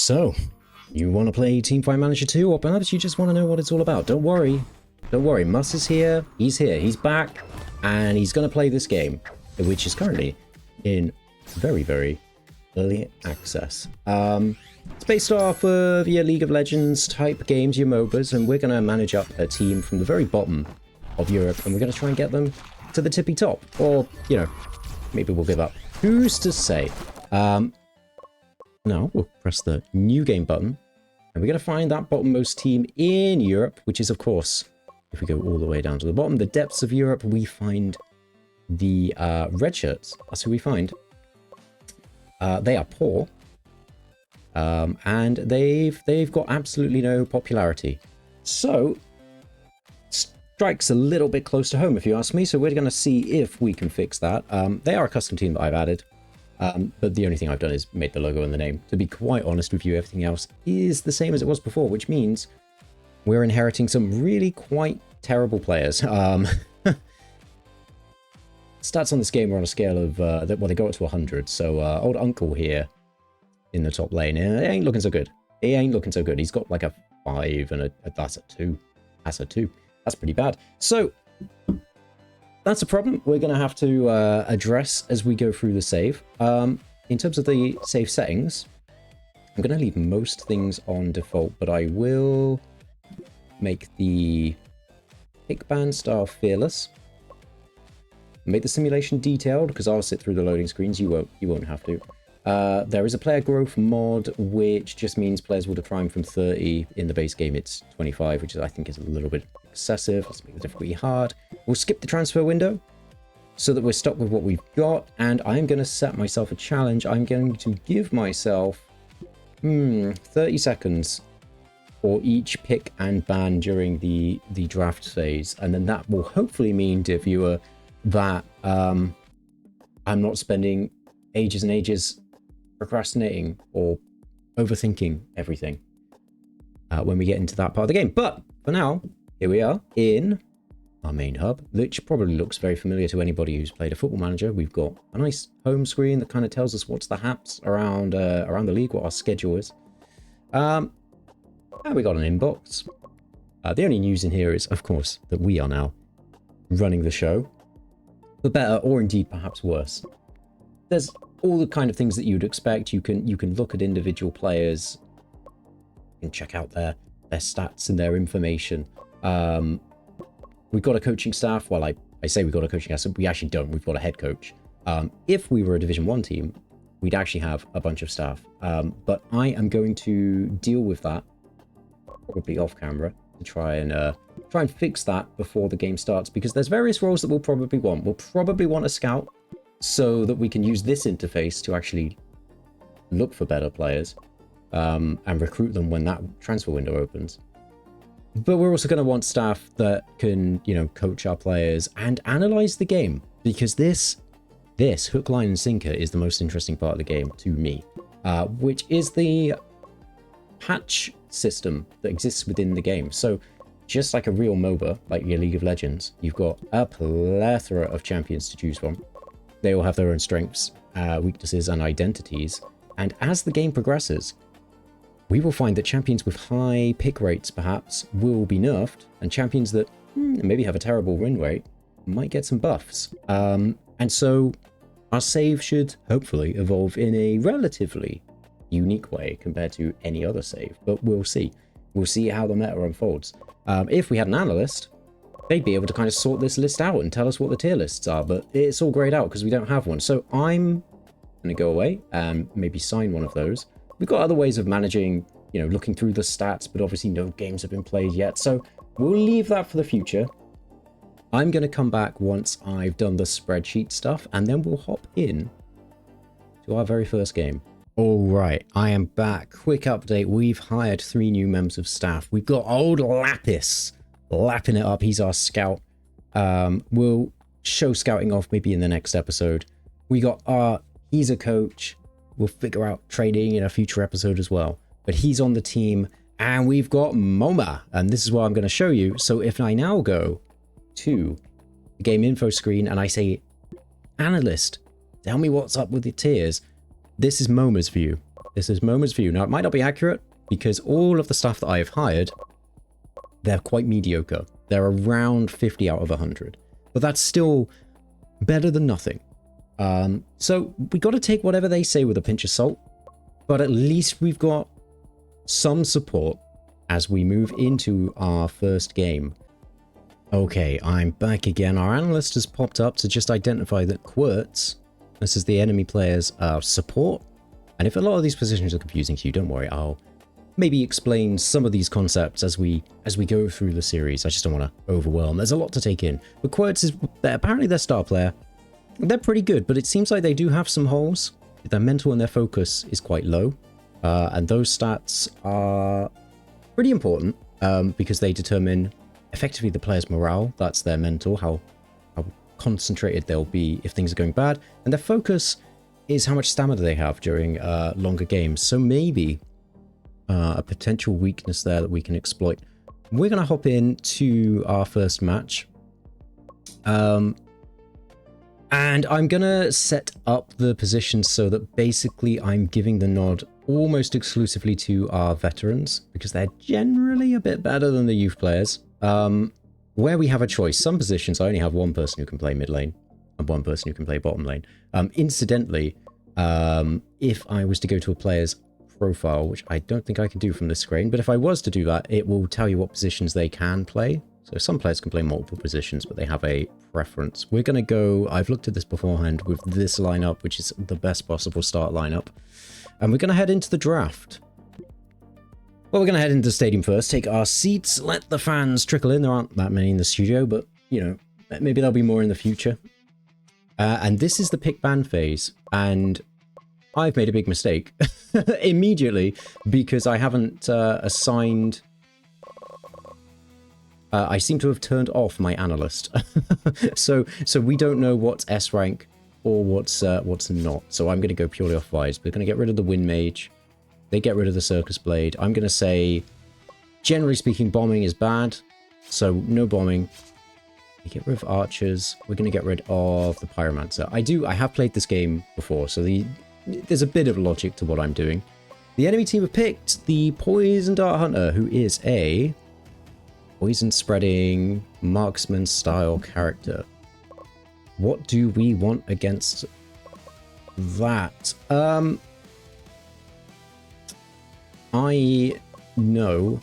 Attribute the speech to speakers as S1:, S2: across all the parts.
S1: So, you want to play Teamfight Manager 2, or perhaps you just want to know what it's all about? Don't worry. Don't worry. Muss is here. He's back. And he's going to play this game, which is currently in very, very early access. It's based off of your League of Legends type games, your MOBAs, and we're going to manage up a team from the very bottom of Europe, and we're going to try and get them to the tippy top. Or, you know, maybe we'll give up. Who's to say? Now we'll press the new game button, and we're going to find that bottommost team in Europe, which is, of course, if we go all the way down to the bottom, the depths of Europe, we find the Redshirts. That's who we find. They are poor, and they've got absolutely no popularity. So, strikes a little bit close to home, if you ask me. So we're going to see if we can fix that. They are a custom team that I've added. But the only thing I've done is made the logo and the name. To be quite honest with you, everything else is the same as it was before, which means we're inheriting some really quite terrible players. Stats on this game are on a scale of, well, they go up to 100. So old Uncle here in the top lane, it ain't looking so good. He ain't looking so good. He's got like a 5 and that's a 2. That's a 2. That's pretty bad. So that's a problem we're going to have to address as we go through the save. In terms of the save settings, I'm going to leave most things on default, but I will make the pick band style fearless. Make the simulation detailed, because I'll sit through the loading screens. You won't have to. There is a player growth mod, which just means players will decline from 30. In the base game, it's 25, which I think is a little bit excessive. Let's make the difficulty hard. We'll skip the transfer window so that we're stuck with what we've got. And I'm going to set myself a challenge. I'm going to give myself 30 seconds for each pick and ban during the draft phase. And then that will hopefully mean, dear viewer, that I'm not spending ages and ages procrastinating or overthinking everything when we get into that part of the game. But for now, here we are in our main hub, which probably looks very familiar to anybody who's played a Football Manager. We've got a nice home screen that kind of tells us what's the haps around the league, what our schedule is. And we got an inbox. The only news in here is, of course, that we are now running the show, for better or indeed perhaps worse. There's all the kind of things that you'd expect. You can look at individual players and check out their stats and their information. We've got a coaching staff. Well, I say we've got a coaching staff. We actually don't. We've got a head coach. If we were a Division 1 team, we'd actually have a bunch of staff. But I am going to deal with that probably off camera to try and fix that before the game starts, because there's various roles that we'll probably want. We'll probably want a scout so that we can use this interface to actually look for better players and recruit them when that transfer window opens. But we're also going to want staff that can, you know, coach our players and analyze the game, because this hook, line, and sinker is the most interesting part of the game to me, which is the patch system that exists within the game. So just like a real MOBA, like your League of Legends, you've got a plethora of champions to choose from. They all have their own strengths, weaknesses, and identities. And as the game progresses, we will find that champions with high pick rates perhaps will be nerfed, and champions that maybe have a terrible win rate might get some buffs. And so our save should hopefully evolve in a relatively unique way compared to any other save, but we'll see. We'll see how the meta unfolds. If we had an analyst, they'd be able to kind of sort this list out and tell us what the tier lists are, but it's all grayed out because we don't have one. So I'm going to go away and maybe sign one of those. We've got other ways of managing, you know, looking through the stats, but obviously no games have been played yet. So we'll leave that for the future. I'm going to come back once I've done the spreadsheet stuff, and then we'll hop in to our very first game. All right, I am back. Quick update. We've hired 3 new members of staff. We've got old Lapis lapping it up. He's our scout. We'll show scouting off maybe in the next episode. We got Art. He's a coach. We'll figure out training in a future episode as well. But he's on the team. And we've got Moma. And this is what I'm going to show you. So if I now go to the game info screen and I say, analyst, tell me what's up with the tiers. This is Moma's view. This is Moma's view. Now, it might not be accurate because all of the staff that I've hired, they're quite mediocre. They're around 50 out of 100. But that's still better than nothing. So we got to take whatever they say with a pinch of salt. But at least we've got some support as we move into our first game. Okay, I'm back again. Our analyst has popped up to just identify that Quirts, this is the enemy player's support. And if a lot of these positions are confusing to you, don't worry, I'll maybe explain some of these concepts as we go through the series. I just don't want to overwhelm. There's a lot to take in. But Quirts is apparently their star player. They're pretty good, but it seems like they do have some holes. Their mental and their focus is quite low. And those stats are pretty important because they determine effectively the player's morale. That's their mental, how concentrated they'll be if things are going bad. And their focus is how much stamina they have during longer games. So maybe a potential weakness there that we can exploit. We're going to hop into our first match. And I'm going to set up the positions so that basically I'm giving the nod almost exclusively to our veterans because they're generally a bit better than the youth players. Where we have a choice, some positions I only have one person who can play mid lane and one person who can play bottom lane. Incidentally, if I was to go to a player's profile, which I don't think I can do from this screen, but if I was to do that, it will tell you what positions they can play. So some players can play multiple positions, but they have a preference. We're going to go, I've looked at this beforehand with this lineup, which is the best possible start lineup. And we're going to head into the draft. Well, we're going to head into the stadium first, take our seats, let the fans trickle in. There aren't that many in the studio, but, you know, maybe there'll be more in the future. And this is the pick ban phase. And I've made a big mistake immediately because I haven't assigned... I seem to have turned off my analyst. so we don't know what's S rank or what's not. So I'm going to go purely off vibes. We're going to get rid of the Wind Mage. They get rid of the Circus Blade. I'm going to say, generally speaking, bombing is bad. So no bombing. We get rid of archers. We're going to get rid of the Pyromancer. I have played this game before, so there's a bit of logic to what I'm doing. The enemy team have picked the Poison Dart Hunter, who is a poison spreading marksman style character. What do we want against that? I know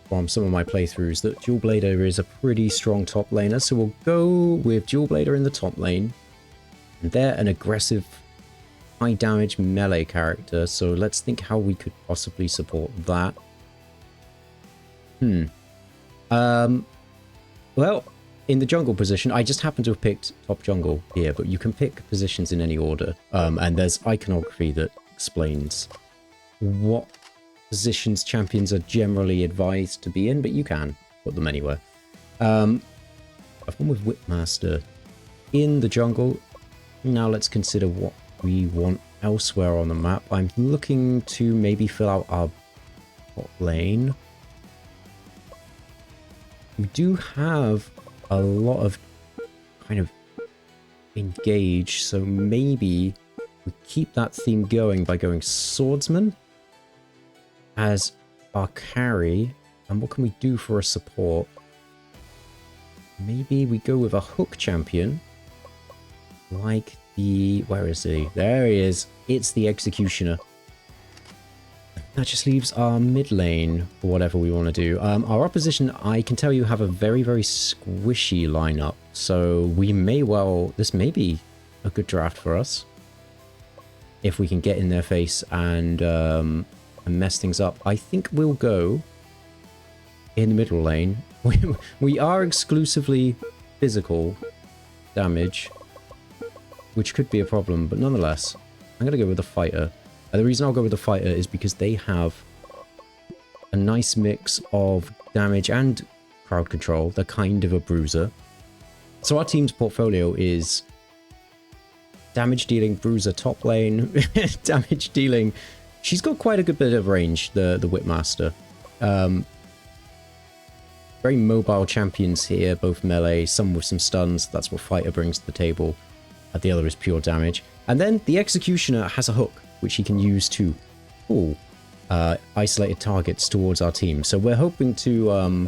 S1: from some of my playthroughs that Dual Blader is a pretty strong top laner, so we'll go with Dual Blader in the top lane. And they're an aggressive, high damage melee character, so let's think how we could possibly support that. Well, in the jungle position, I just happen to have picked top jungle here, but you can pick positions in any order. And there's iconography that explains what positions champions are generally advised to be in, but you can put them anywhere. I've gone with Whipmaster in the jungle. Now let's consider what we want elsewhere on the map. I'm looking to maybe fill out our bot lane. We do have a lot of kind of engage, so maybe we keep that theme going by going Swordsman as our carry. And what can we do for a support? Maybe we go with a hook champion, like the... where is he? There he is. It's the Executioner. That just leaves our mid lane for whatever we want to do. Our opposition, I can tell you, have a very, very squishy lineup. So we may well... this may be a good draft for us. If we can get in their face and mess things up. I think we'll go in the middle lane. We are exclusively physical damage, which could be a problem, but nonetheless, I'm going to go with the fighter. And the reason I'll go with the fighter is because they have a nice mix of damage and crowd control. They're kind of a bruiser. So our team's portfolio is damage dealing bruiser top lane, damage dealing. She's got quite a good bit of range, the Whipmaster. Very mobile champions here, both melee, some with some stuns. That's what fighter brings to the table. The other is pure damage. And then the Executioner has a hook, which he can use to pull isolated targets towards our team. So we're hoping to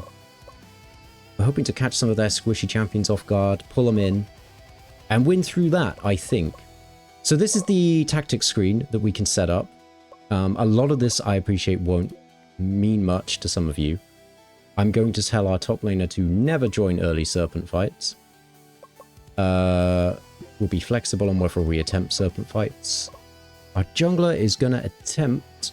S1: catch some of their squishy champions off guard, pull them in, and win through that, I think. So this is the tactics screen that we can set up. A lot of this, I appreciate, won't mean much to some of you. I'm going to tell our top laner to never join early serpent fights. We'll be flexible on whether we attempt serpent fights. Our jungler is going to attempt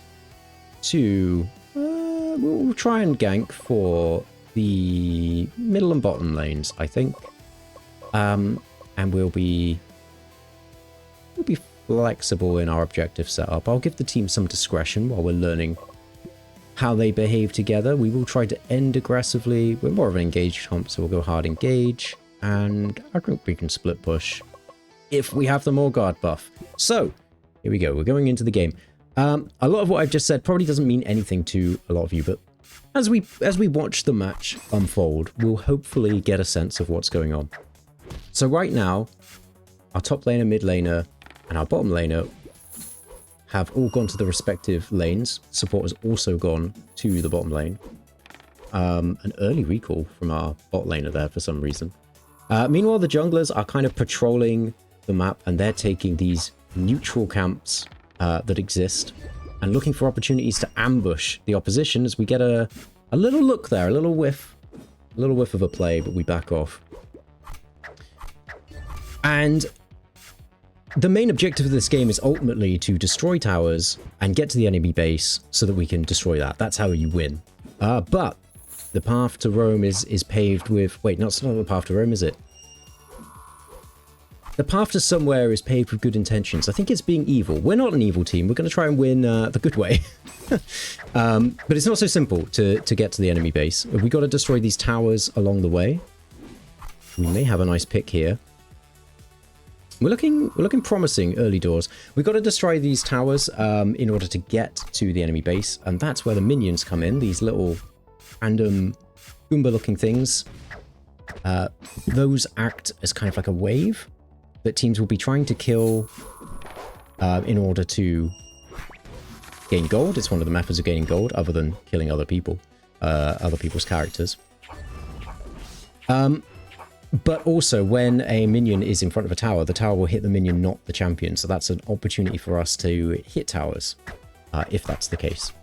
S1: to... we'll try and gank for the middle and bottom lanes, I think. And we'll be flexible in our objective setup. I'll give the team some discretion while we're learning how they behave together. We will try to end aggressively. We're more of an engaged comp, so we'll go hard engage. And I think we can split push if we have the more guard buff. So, here we go. We're going into the game. A lot of what I've just said probably doesn't mean anything to a lot of you, but as we watch the match unfold, we'll hopefully get a sense of what's going on. So right now, our top laner, mid laner, and our bottom laner have all gone to the respective lanes. Support has also gone to the bottom lane. An early recall from our bot laner there for some reason. Meanwhile, the junglers are kind of patrolling the map, and they're taking these neutral camps that exist and looking for opportunities to ambush the opposition as we get a little look there, a little whiff of a play, but we back off. And the main objective of this game is ultimately to destroy towers and get to the enemy base so that we can destroy that. That's how you win. But the path to Rome is paved with... Wait, not the path to Rome, is it? The path to somewhere is paved with good intentions. I think it's being evil. We're not an evil team. We're going to try and win the good way. But it's not so simple to get to the enemy base. We've got to destroy these towers along the way. We may have a nice pick here. We're looking promising early doors. We've got to destroy these towers in order to get to the enemy base, and that's where the minions come in. These little random Goomba-looking things. Those act as kind of like a wave that teams will be trying to kill in order to gain gold. It's one of the methods of gaining gold, other than killing other people, other people's characters. But also, when a minion is in front of a tower, the tower will hit the minion, not the champion. So that's an opportunity for us to hit towers, if that's the case.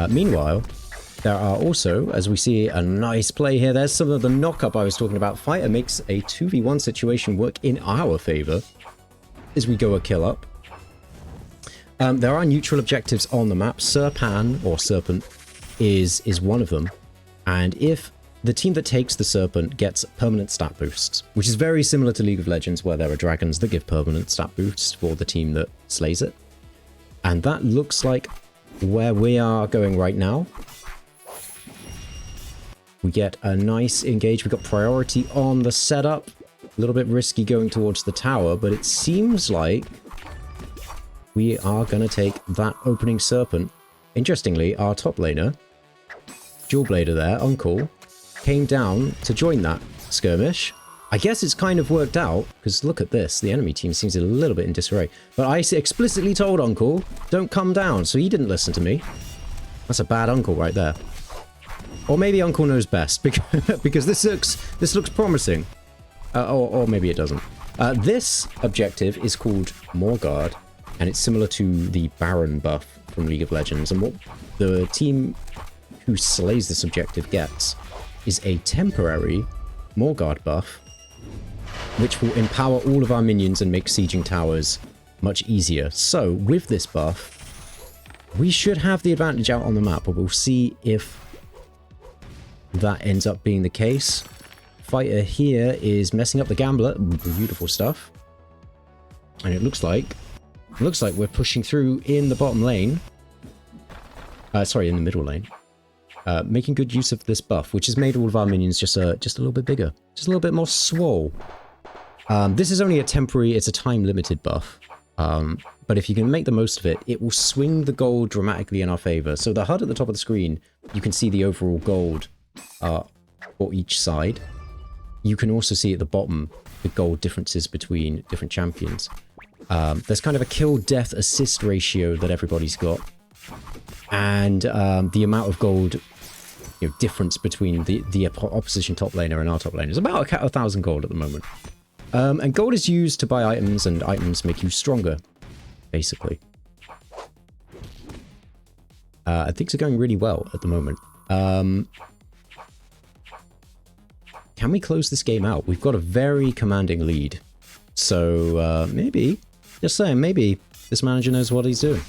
S1: Meanwhile, there are also, as we see, a nice play here. There's some of the knock-up I was talking about. Fighter makes a 2v1 situation work in our favor as we go a kill up. There are neutral objectives on the map. Serpan, or Serpent, is one of them. And if the team that takes the Serpent gets permanent stat boosts, which is very similar to League of Legends, where there are dragons that give permanent stat boosts for the team that slays it. And that looks like where we are going right now. We get a nice engage. We've got priority on the setup. A little bit risky going towards the tower, but it seems like we are going to take that opening Serpent. Interestingly, our top laner, Dual Blader there, Uncle, came down to join that skirmish. I guess it's kind of worked out, because look at this. The enemy team seems a little bit in disarray. But I explicitly told Uncle, don't come down, so he didn't listen to me. That's a bad Uncle right there. Or maybe Uncle knows best, because this looks promising. Or maybe it doesn't. This objective is called Morgard, and it's similar to the Baron buff from League of Legends. And what the team who slays this objective gets is a temporary Morgard buff, which will empower all of our minions and make sieging towers much easier. So, with this buff, we should have the advantage out on the map, but we'll see if that ends up being the case. Fighter here is messing up the Gambler. Beautiful stuff. And it looks like we're pushing through in the bottom lane. Sorry, in the middle lane. Making good use of this buff, which has made all of our minions just a little bit bigger. Just a little bit more swole. This is only a temporary, it's a time-limited buff. But if you can make the most of it, it will swing the gold dramatically in our favor. So the HUD at the top of the screen, you can see the overall gold for each side. You can also see at the bottom the gold differences between different champions. There's kind of a kill-death assist ratio that everybody's got. And the amount of gold difference between the opposition top laner and our top laner is about 1,000 gold at the moment. And gold is used to buy items, and items make you stronger, basically. Things are going really well at the moment. Can we close this game out? We've got a very commanding lead. So, maybe, just saying, maybe this manager knows what he's doing.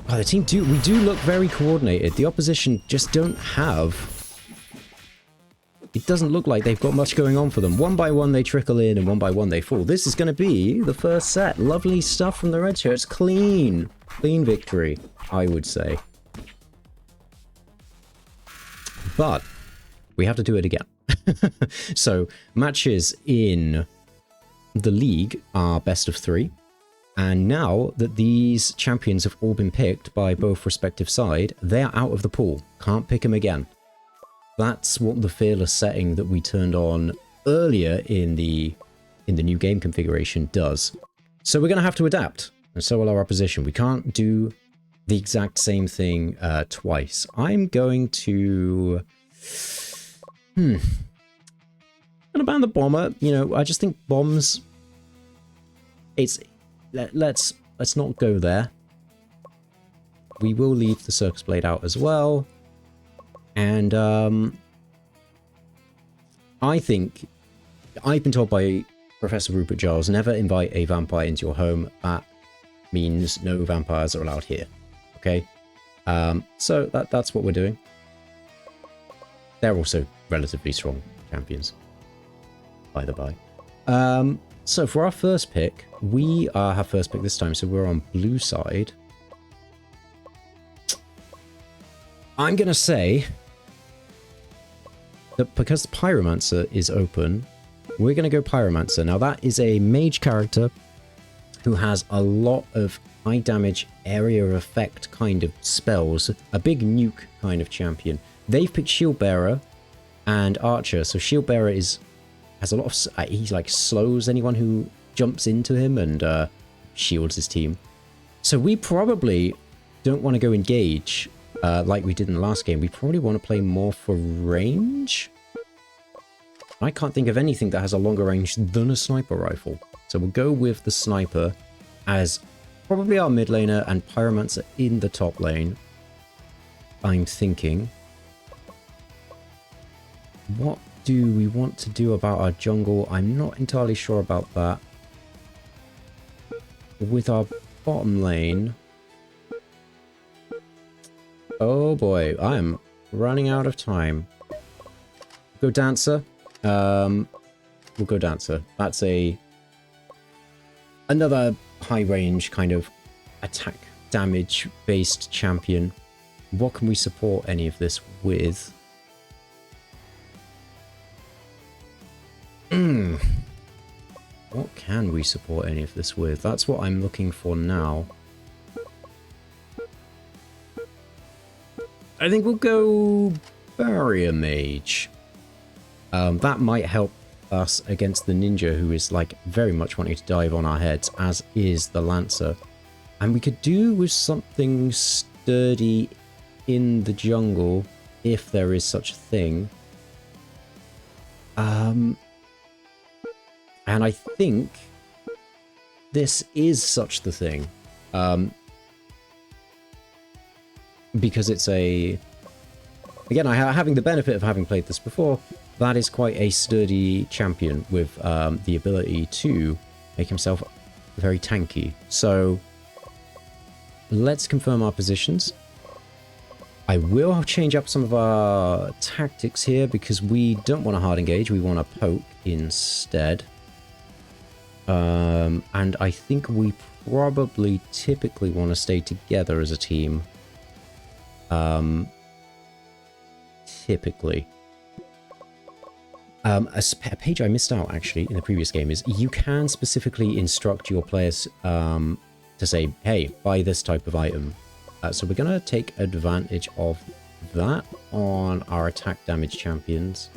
S1: Oh, the team we do look very coordinated. The opposition just don't have... It doesn't look like they've got much going on for them. One by one they trickle in, and one by one they fall. This is going to be the first set. Lovely stuff from the Redshirts. Clean victory, I would say. But we have to do it again. So, matches in the league are best of 3. And now that these champions have all been picked by both respective side, they're out of the pool. Can't pick them again. That's what the fearless setting that we turned on earlier in the new game configuration does. So we're going to have to adapt, and so will our opposition. We can't do the exact same thing twice. I'm going to... I'm going to ban the bomber. I just think bombs... Let's not go there. We will leave the circus blade out as well. And I think I've been told by Professor Rupert Giles, never invite a vampire into your home. That means no vampires are allowed here. Okay? So that's what we're doing. They're also relatively strong champions, by the by. So for our first pick, we have first pick this time, so we're on blue side. I'm going to say that because the Pyromancer is open, we're going to go Pyromancer. Now that is a mage character who has a lot of high damage area of effect kind of spells, a big nuke kind of champion. They've picked Shield Bearer and Archer, so Shield Bearer has a lot of... he like slows anyone who jumps into him and shields his team. So we probably don't want to go engage like we did in the last game. We probably want to play more for range. I can't think of anything that has a longer range than a sniper rifle. So we'll go with the sniper as probably our mid laner and Pyromancer in the top lane. I'm thinking... What do we want to do about our jungle? I'm not entirely sure about that. With our bottom lane... Oh boy, I am running out of time. Go Dancer. We'll go Dancer. That's another high range kind of attack damage based champion. What can we support any of this with? What can we support any of this with? That's what I'm looking for now. I think we'll go Barrier Mage. That might help us against the Ninja, who is like very much wanting to dive on our heads, as is the Lancer. And we could do with something sturdy in the jungle, if there is such a thing. And I think this is such the thing. Because it's a... Again, having the benefit of having played this before, that is quite a sturdy champion with the ability to make himself very tanky. So, let's confirm our positions. I will change up some of our tactics here because we don't want to hard engage, we want to poke instead. And I think we probably typically want to stay together as a team. Typically. A page I missed out actually in the previous game is you can specifically instruct your players to say, hey, buy this type of item. So we're going to take advantage of that on our attack damage champions.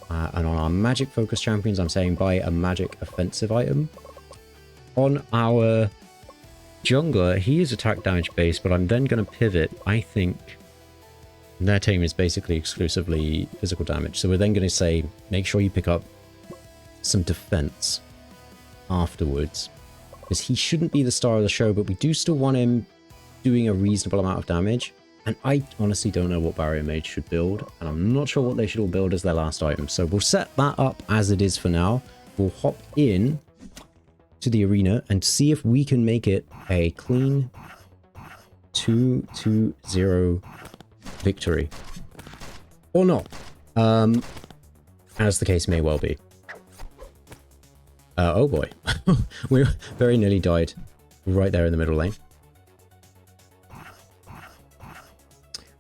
S1: And on our magic focus champions, I'm saying buy a magic offensive item. On our jungler, he is attack damage based, but I'm then going to pivot. I think their team is basically exclusively physical damage. So we're then going to say, make sure you pick up some defense afterwards. Because he shouldn't be the star of the show, but we do still want him doing a reasonable amount of damage. And I honestly don't know what Barrier Mage should build, and I'm not sure what they should all build as their last item. So we'll set that up as it is for now. We'll hop in to the arena and see if we can make it a clean 2-0 victory. Or not. As the case may well be. Oh boy. We very nearly died right there in the middle lane.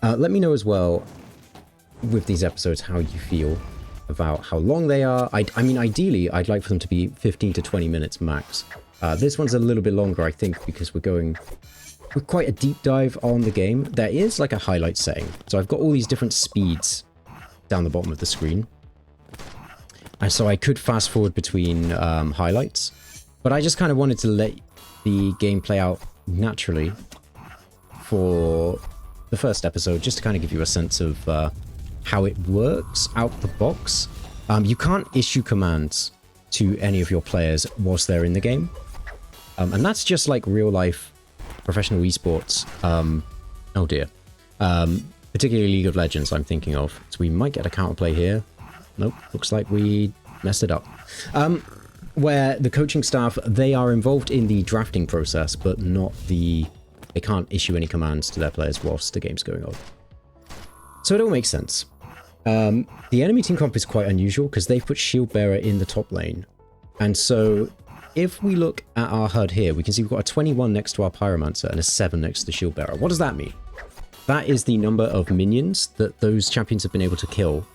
S1: Let me know as well, with these episodes, how you feel about how long they are. I mean, ideally, I'd like for them to be 15 to 20 minutes max. This one's a little bit longer, I think, because we're going with quite a deep dive on the game. There is like a highlight setting. So I've got all these different speeds down the bottom of the screen. And so I could fast forward between highlights. But I just kind of wanted to let the game play out naturally for the first episode, just to kind of give you a sense of how it works out the box. You can't issue commands to any of your players whilst they're in the game. And that's just like real life professional esports. Oh dear. Particularly League of Legends I'm thinking of. So we might get a counterplay here. Nope, looks like we messed it up. Where the coaching staff, they are involved in the drafting process, but not the... They can't issue any commands to their players whilst the game's going on. So it all makes sense. The enemy team comp is quite unusual because they've put Shield Bearer in the top lane. And so if we look at our HUD here, we can see we've got a 21 next to our Pyromancer and a 7 next to the Shield Bearer. What does that mean? That is the number of minions that those champions have been able to kill.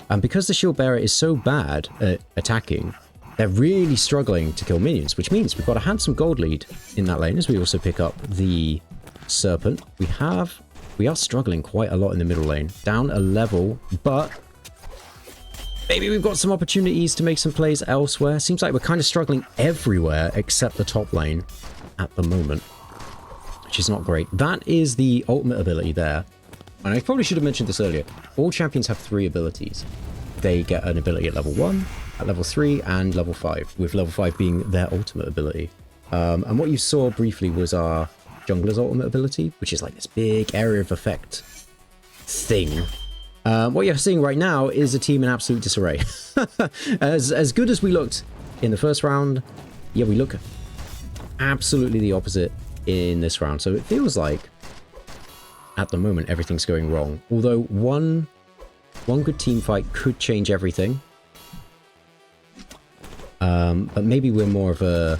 S1: And because the Shield Bearer is so bad at attacking, they're really struggling to kill minions, which means we've got a handsome gold lead in that lane as we also pick up the Serpent. We are struggling quite a lot in the middle lane. Down a level, but maybe we've got some opportunities to make some plays elsewhere. Seems like we're kind of struggling everywhere except the top lane at the moment, which is not great. That is the ultimate ability there. And I probably should have mentioned this earlier. All champions have 3 abilities. They get an ability at level 1, at level 3, and level 5, with level 5 being their ultimate ability. And what you saw briefly was our jungler's ultimate ability, which is like this big area of effect thing. What you're seeing right now is a team in absolute disarray. As good as we looked in the first round, yeah, we look absolutely the opposite in this round. So it feels like, at the moment, everything's going wrong. Although one good team fight could change everything. But maybe we're more of a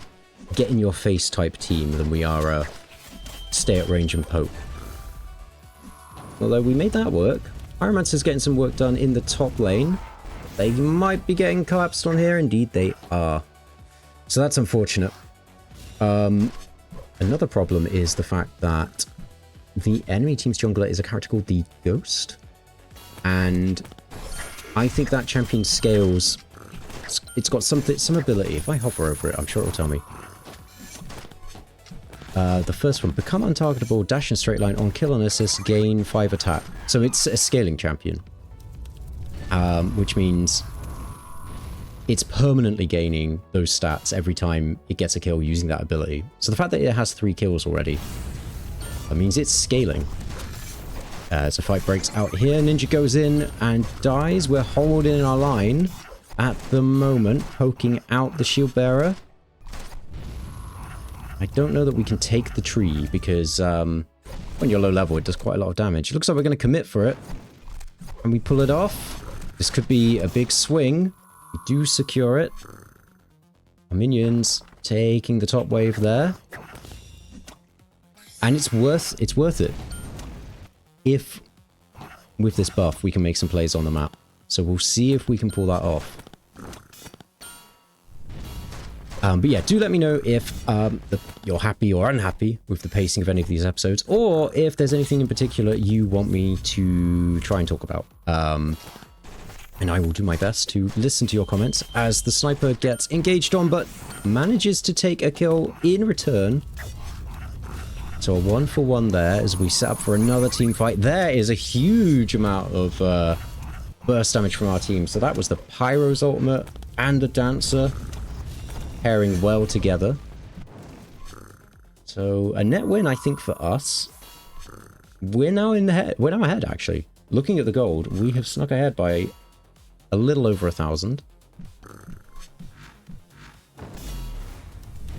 S1: get-in-your-face type team than we are a stay at range and poke. Although we made that work. Pyromancer's getting some work done in the top lane. They might be getting collapsed on here. Indeed, they are. So that's unfortunate. Another problem is the fact that the enemy team's jungler is a character called the Ghost. And I think that champion scales... It's got some ability. If I hover over it, I'm sure it'll tell me. The first one, become untargetable, dash in straight line, on kill and assist, gain 5 attack. So it's a scaling champion. Which means it's permanently gaining those stats every time it gets a kill using that ability. So the fact that it has 3 kills already, that means it's scaling. As a fight breaks out here, Ninja goes in and dies. We're holding our line at the moment, poking out the Shield Bearer. I don't know that we can take the tree because when you're low level, it does quite a lot of damage. It looks like we're going to commit for it. And we pull it off. This could be a big swing. We do secure it. Our minions taking the top wave there. And it's worth it. If, with this buff, we can make some plays on the map. So we'll see if we can pull that off. But yeah, do let me know if you're happy or unhappy with the pacing of any of these episodes, or if there's anything in particular you want me to try and talk about. And I will do my best to listen to your comments as the sniper gets engaged on, but manages to take a kill in return. So a 1-for-1 there as we set up for another team fight. There is a huge amount of burst damage from our team. So that was the Pyro's ultimate and the Dancer pairing well together. So a net win, I think, for us. We're now in the head. We're now ahead, actually. Looking at the gold, we have snuck ahead by a little over 1,000.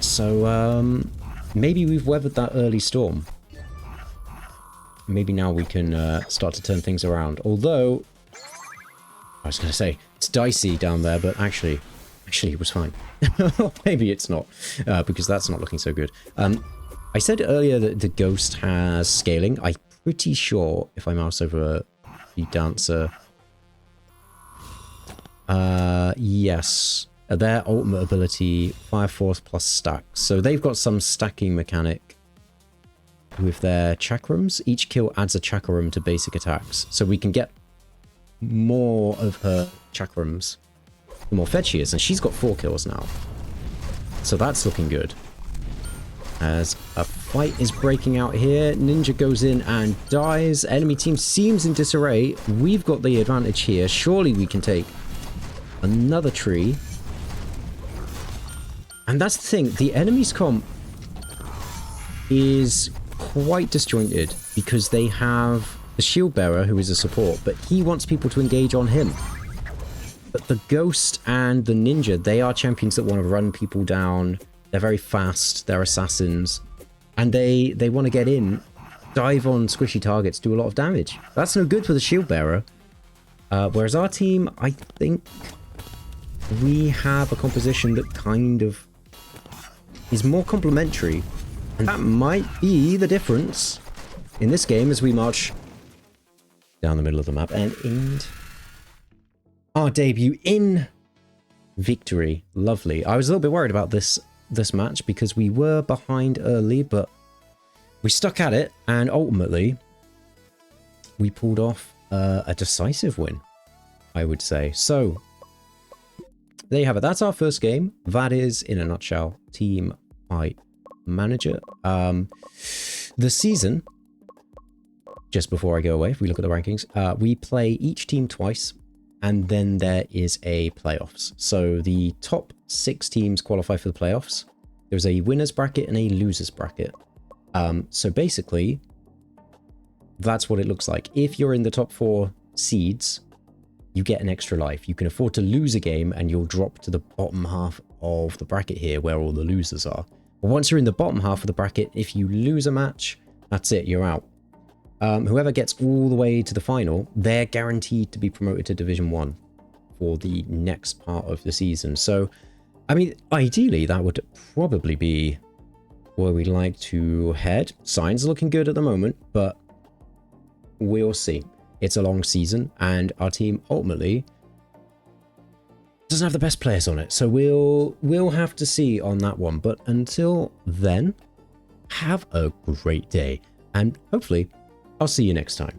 S1: So, maybe we've weathered that early storm. Maybe now we can start to turn things around. Although, I was going to say, it's dicey down there, but actually it was fine. Maybe it's not, because that's not looking so good. I said earlier that the Ghost has scaling. I'm pretty sure if I mouse over the Dancer... yes. Their ultimate ability, Fire Force plus stack. So they've got some stacking mechanic with their chakrams. Each kill adds a chakram to basic attacks. So we can get more of her chakrams the more fed she is. And she's got 4 kills now. So that's looking good. As a fight is breaking out here, Ninja goes in and dies. Enemy team seems in disarray. We've got the advantage here. Surely we can take another tree. And that's the thing, the enemy's comp is quite disjointed because they have the shield bearer who is a support, but he wants people to engage on him. But the Ghost and the Ninja, they are champions that want to run people down. They're very fast, they're assassins, and they want to get in, dive on squishy targets, do a lot of damage. That's no good for the shield bearer. Whereas our team, I think we have a composition that kind of is more complementary, and that might be the difference in this game as we march down the middle of the map and end our debut in victory. Lovely. I was a little bit worried about this match because we were behind early, but we stuck at it, and ultimately we pulled off a decisive win, I would say. So there you have it. That's our first game. That is, in a nutshell, Teamfight Manager. The season, just before I go away, if we look at the rankings, we play each team twice, and then there is a playoffs. So the top 6 teams qualify for the playoffs. There's a winner's bracket and a loser's bracket. So basically, that's what it looks like. If you're in the top 4 seeds, you get an extra life. You can afford to lose a game and you'll drop to the bottom half of the bracket here where all the losers are. But once you're in the bottom half of the bracket, if you lose a match, that's it, you're out. Whoever gets all the way to the final, they're guaranteed to be promoted to Division 1 for the next part of the season. So, I mean, ideally, that would probably be where we like to head. Signs are looking good at the moment, but we'll see. It's a long season, and our team ultimately doesn't have the best players on it. So we'll have to see on that one. But until then, have a great day, and hopefully I'll see you next time.